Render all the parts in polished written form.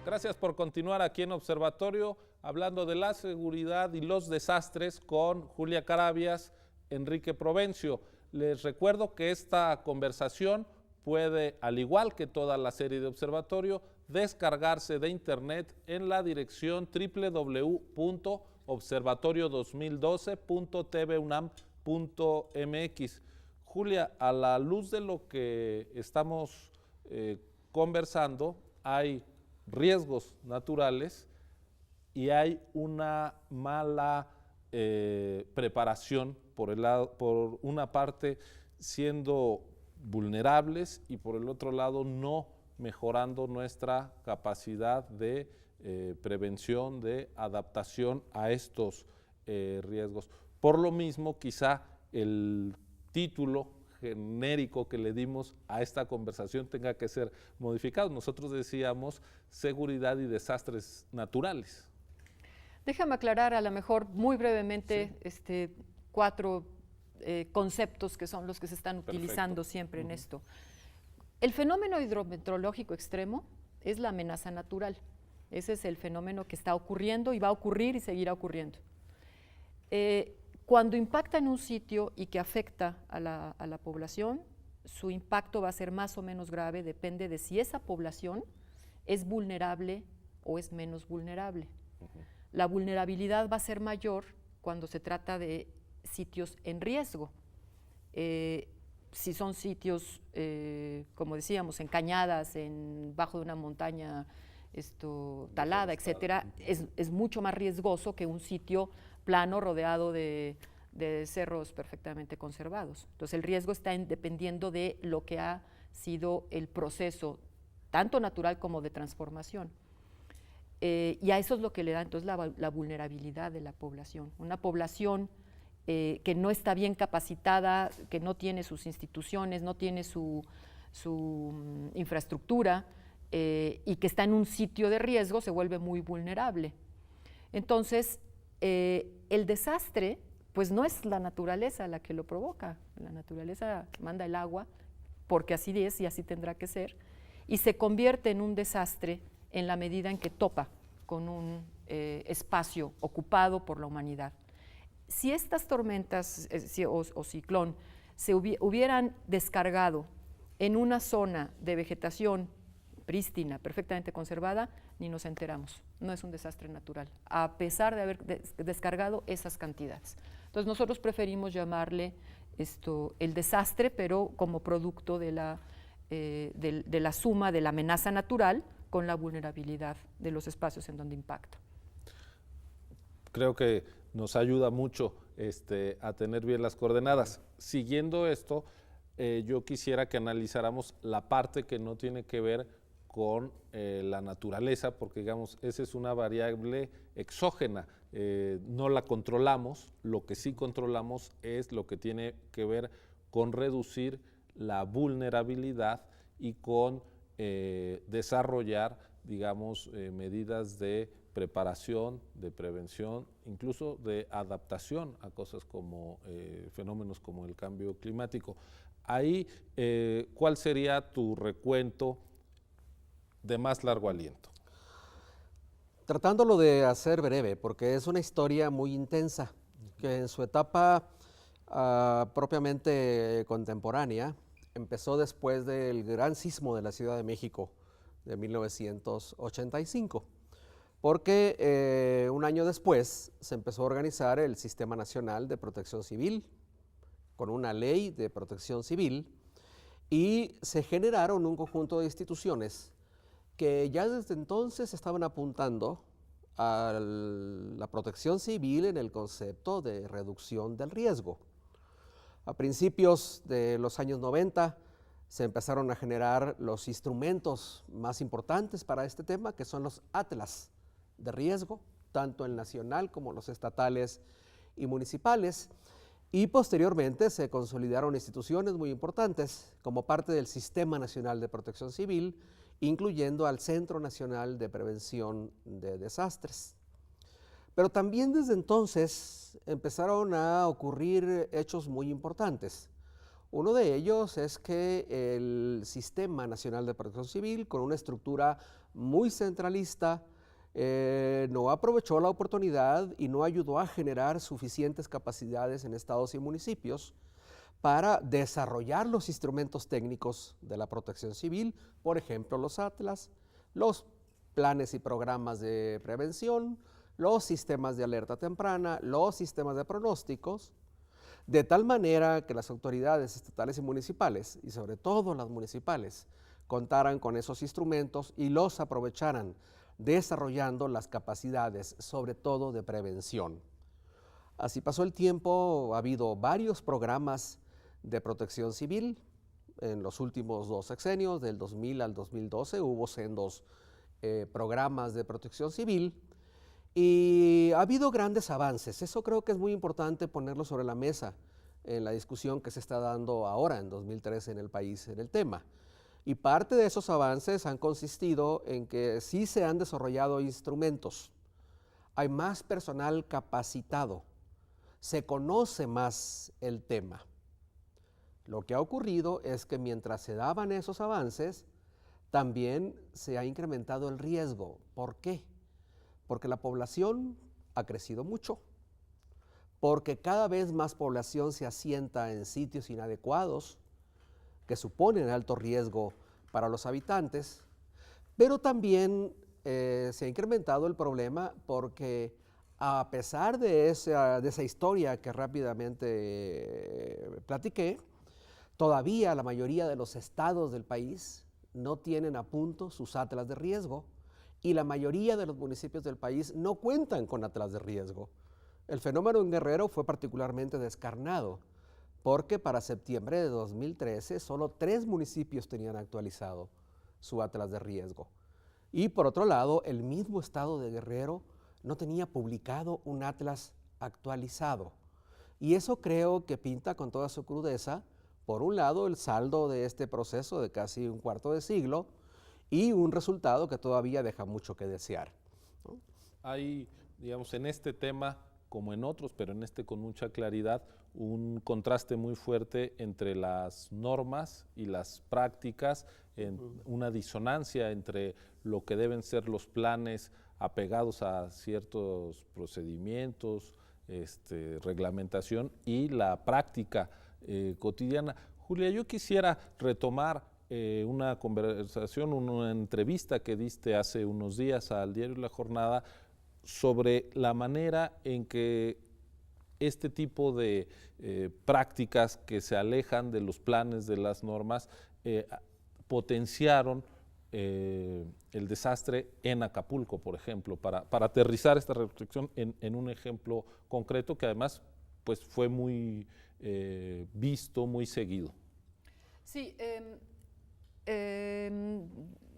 Gracias por continuar aquí en Observatorio, hablando de la seguridad y los desastres con Julia Carabias, Enrique Provencio. Les recuerdo que esta conversación puede, al igual que toda la serie de Observatorio, descargarse de internet en la dirección www.observatorio2012.tvunam.mx. Julia, a la luz de lo que estamos conversando, hay riesgos naturales y hay una mala preparación por una parte siendo vulnerables y por el otro lado no mejorando nuestra capacidad de prevención, de adaptación a estos riesgos. Por lo mismo, quizá el título genérico que le dimos a esta conversación tenga que ser modificado. Nosotros decíamos seguridad y desastres naturales. Déjame aclarar a lo mejor muy brevemente cuatro conceptos que son los que se están utilizando siempre en esto. El fenómeno hidrometeorológico extremo es la amenaza natural. Ese es el fenómeno que está ocurriendo y va a ocurrir y seguirá ocurriendo. Cuando impacta en un sitio y que afecta a la población, su impacto va a ser más o menos grave, depende de si esa población es vulnerable o es menos vulnerable. La vulnerabilidad va a ser mayor cuando se trata de sitios en riesgo. Si son sitios, como decíamos, en cañadas, bajo de una montaña talada, etcétera, es mucho más riesgoso que un sitio plano rodeado de cerros perfectamente conservados. Entonces el riesgo está dependiendo de lo que ha sido el proceso, tanto natural como de transformación. Y a eso es lo que le da entonces la vulnerabilidad de la población. Una población que no está bien capacitada, que no tiene sus instituciones, no tiene su infraestructura y que está en un sitio de riesgo, se vuelve muy vulnerable. Entonces, el desastre, pues no es la naturaleza la que lo provoca. La naturaleza manda el agua, porque así es y así tendrá que ser, y se convierte en un desastre en la medida en que topa con un espacio ocupado por la humanidad. Si estas tormentas o ciclón se hubieran descargado en una zona de vegetación prístina, perfectamente conservada, ni nos enteramos. No es un desastre natural, a pesar de haber descargado esas cantidades. Entonces nosotros preferimos llamarle el desastre, pero como producto de la suma de la amenaza natural con la vulnerabilidad de los espacios en donde impacta. Creo que nos ayuda mucho a tener bien las coordenadas. Siguiendo esto, yo quisiera que analizáramos la parte que no tiene que ver con la naturaleza, porque digamos, esa es una variable exógena, no la controlamos, lo que sí controlamos es lo que tiene que ver con reducir la vulnerabilidad y con desarrollar, digamos, medidas de preparación, de prevención, incluso de adaptación a cosas como fenómenos como el cambio climático. Ahí, ¿cuál sería tu recuento de más largo aliento? Tratándolo de hacer breve, porque es una historia muy intensa, que en su etapa propiamente contemporánea empezó después del gran sismo de la Ciudad de México de 1985, porque un año después se empezó a organizar el Sistema Nacional de Protección Civil, con una ley de protección civil, y se generaron un conjunto de instituciones que ya desde entonces estaban apuntando a la protección civil en el concepto de reducción del riesgo. A principios de los años 90 se empezaron a generar los instrumentos más importantes para este tema, que son los atlas de riesgo, tanto el nacional como los estatales y municipales, y posteriormente se consolidaron instituciones muy importantes como parte del Sistema Nacional de Protección Civil, incluyendo al Centro Nacional de Prevención de Desastres. Pero también desde entonces empezaron a ocurrir hechos muy importantes. Uno de ellos es que el Sistema Nacional de Protección Civil, con una estructura muy centralista, no aprovechó la oportunidad y no ayudó a generar suficientes capacidades en estados y municipios para desarrollar los instrumentos técnicos de la protección civil, por ejemplo, los atlas, los planes y programas de prevención, los sistemas de alerta temprana, los sistemas de pronósticos, de tal manera que las autoridades estatales y municipales, y sobre todo las municipales, contaran con esos instrumentos y los aprovecharan, desarrollando las capacidades, sobre todo de prevención. Así pasó el tiempo, ha habido varios programas de protección civil. En los últimos 2 sexenios, del 2000 al 2012, hubo sendos programas de protección civil y ha habido grandes avances. Eso creo que es muy importante ponerlo sobre la mesa en la discusión que se está dando ahora, en 2013, en el país, en el tema. Y parte de esos avances han consistido en que sí se han desarrollado instrumentos, hay más personal capacitado, se conoce más el tema. Lo que ha ocurrido es que mientras se daban esos avances, también se ha incrementado el riesgo. ¿Por qué? Porque la población ha crecido mucho, porque cada vez más población se asienta en sitios inadecuados que suponen alto riesgo para los habitantes, pero también se ha incrementado el problema porque a pesar de esa historia que rápidamente platiqué, todavía la mayoría de los estados del país no tienen a punto sus atlas de riesgo y la mayoría de los municipios del país no cuentan con atlas de riesgo. El fenómeno en Guerrero fue particularmente descarnado porque para septiembre de 2013 solo 3 municipios tenían actualizado su atlas de riesgo. Y por otro lado, el mismo estado de Guerrero no tenía publicado un atlas actualizado. Y eso creo que pinta con toda su crudeza, por un lado, el saldo de este proceso de casi un cuarto de siglo y un resultado que todavía deja mucho que desear, ¿no? Hay, digamos, en este tema, como en otros, pero en este con mucha claridad, un contraste muy fuerte entre las normas y las prácticas, una disonancia entre lo que deben ser los planes apegados a ciertos procedimientos, reglamentación y la práctica cotidiana. Julia, yo quisiera retomar una conversación, una entrevista que diste hace unos días al diario La Jornada sobre la manera en que este tipo de prácticas que se alejan de los planes, de las normas, potenciaron el desastre en Acapulco, por ejemplo, para aterrizar esta reflexión en un ejemplo concreto que además pues, fue muy visto, muy seguido. Sí,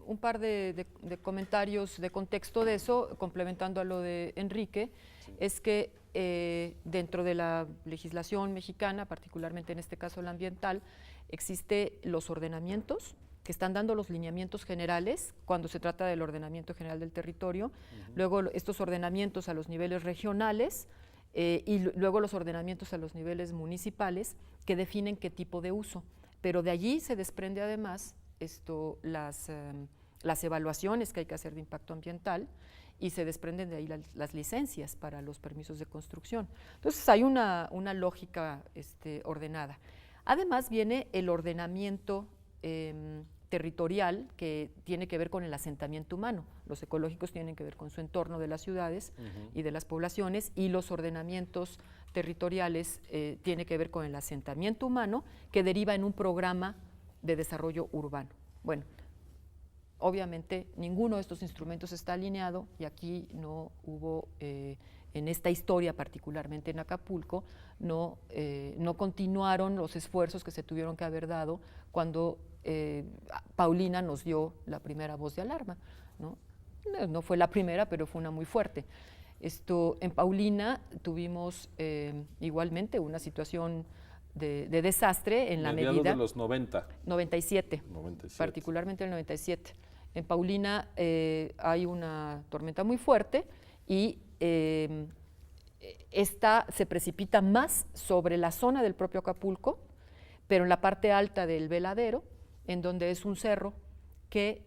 un par de comentarios de contexto de eso, complementando a lo de Enrique, sí. Es que dentro de la legislación mexicana, particularmente en este caso la ambiental, existen los ordenamientos que están dando los lineamientos generales cuando se trata del ordenamiento general del territorio, luego estos ordenamientos a los niveles regionales y luego los ordenamientos a los niveles municipales que definen qué tipo de uso, pero de allí se desprende además las evaluaciones que hay que hacer de impacto ambiental y se desprenden de ahí las licencias para los permisos de construcción. Entonces hay una lógica ordenada. Además viene el ordenamiento territorial que tiene que ver con el asentamiento humano. Los ecológicos tienen que ver con su entorno de las ciudades y de las poblaciones, y los ordenamientos territoriales tienen que ver con el asentamiento humano que deriva en un programa de desarrollo urbano. Bueno, obviamente ninguno de estos instrumentos está alineado y aquí no hubo, en esta historia particularmente en Acapulco, no continuaron los esfuerzos que se tuvieron que haber dado cuando Paulina nos dio la primera voz de alarma, ¿no? No fue la primera, pero fue una muy fuerte. En Paulina tuvimos igualmente una situación de desastre en la medida… de los 90. 97, particularmente el 97. En Paulina hay una tormenta muy fuerte y esta se precipita más sobre la zona del propio Acapulco, pero en la parte alta del Veladero, en donde es un cerro que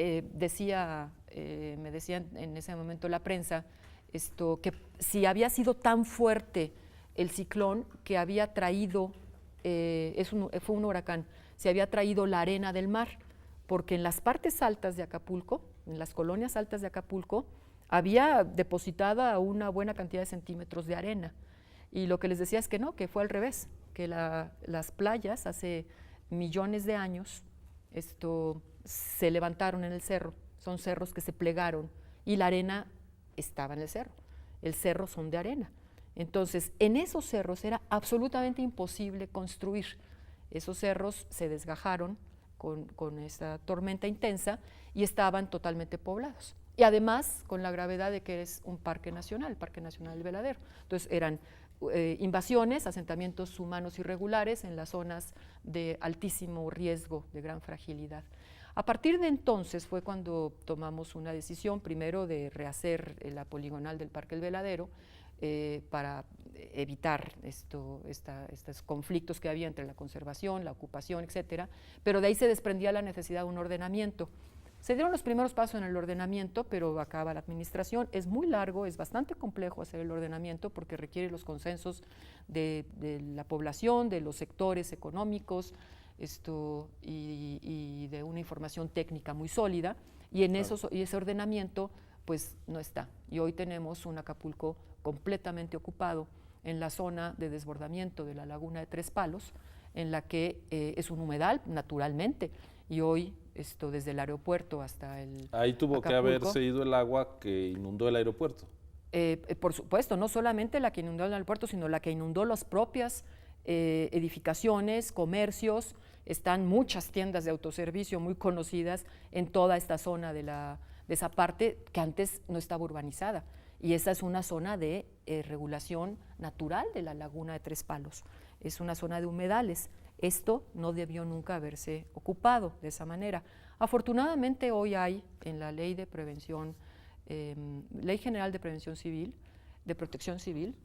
me decían en ese momento la prensa, que si había sido tan fuerte el ciclón que había traído, fue un huracán, se había traído la arena del mar, porque en las partes altas de Acapulco, en las colonias altas de Acapulco, había depositada una buena cantidad de centímetros de arena. Y lo que les decía es que no, que fue al revés, que las playas hace millones de años se levantaron en el cerro, son cerros que se plegaron y la arena estaba en el cerro son de arena. Entonces, en esos cerros era absolutamente imposible construir. Esos cerros se desgajaron con esta tormenta intensa y estaban totalmente poblados. Y además, con la gravedad de que es un parque nacional, el Parque Nacional del Veladero. Entonces, eran invasiones, asentamientos humanos irregulares en las zonas de altísimo riesgo, de gran fragilidad. A partir de entonces fue cuando tomamos una decisión, primero de rehacer la poligonal del Parque El Veladero, para evitar estos conflictos que había entre la conservación, la ocupación, etcétera, pero de ahí se desprendía la necesidad de un ordenamiento. Se dieron los primeros pasos en el ordenamiento, pero acaba la administración. Es muy largo, es bastante complejo hacer el ordenamiento porque requiere los consensos de la población, de los sectores económicos, y de una información técnica muy sólida, y en ese ordenamiento pues no está. Y hoy tenemos un Acapulco completamente ocupado en la zona de desbordamiento de la laguna de Tres Palos, en la que es un humedal, naturalmente, y hoy desde el aeropuerto hasta el Ahí tuvo Acapulco, que haberse ido el agua que inundó el aeropuerto. Por supuesto, no solamente la que inundó el aeropuerto, sino la que inundó las propias edificaciones, comercios. Están muchas tiendas de autoservicio muy conocidas en toda esta zona de esa parte que antes no estaba urbanizada. Y esa es una zona de regulación natural de la laguna de Tres Palos. Es una zona de humedales. Esto no debió nunca haberse ocupado de esa manera. Afortunadamente hoy hay en la Ley de Prevención, Ley General de Prevención Civil, de Protección Civil,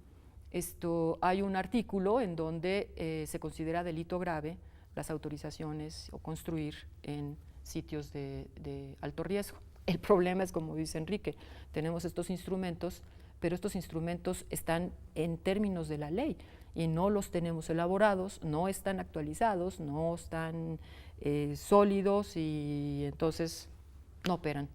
hay un artículo en donde se considera delito grave las autorizaciones o construir en sitios de alto riesgo. El problema es, como dice Enrique, tenemos estos instrumentos, pero estos instrumentos están en términos de la ley y no los tenemos elaborados, no están actualizados, no están sólidos y entonces no operan.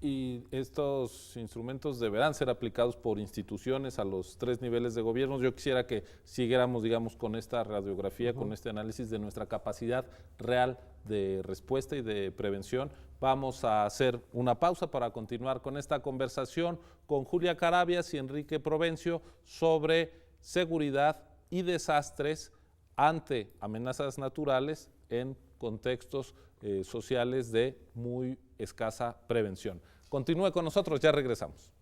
Y estos instrumentos deberán ser aplicados por instituciones a los 3 niveles de gobierno. Yo quisiera que siguiéramos, digamos, con esta radiografía, con este análisis de nuestra capacidad real de respuesta y de prevención. Vamos a hacer una pausa para continuar con esta conversación con Julia Carabias y Enrique Provencio sobre seguridad y desastres ante amenazas naturales en contextos sociales de muy escasa prevención. Continúe con nosotros, ya regresamos.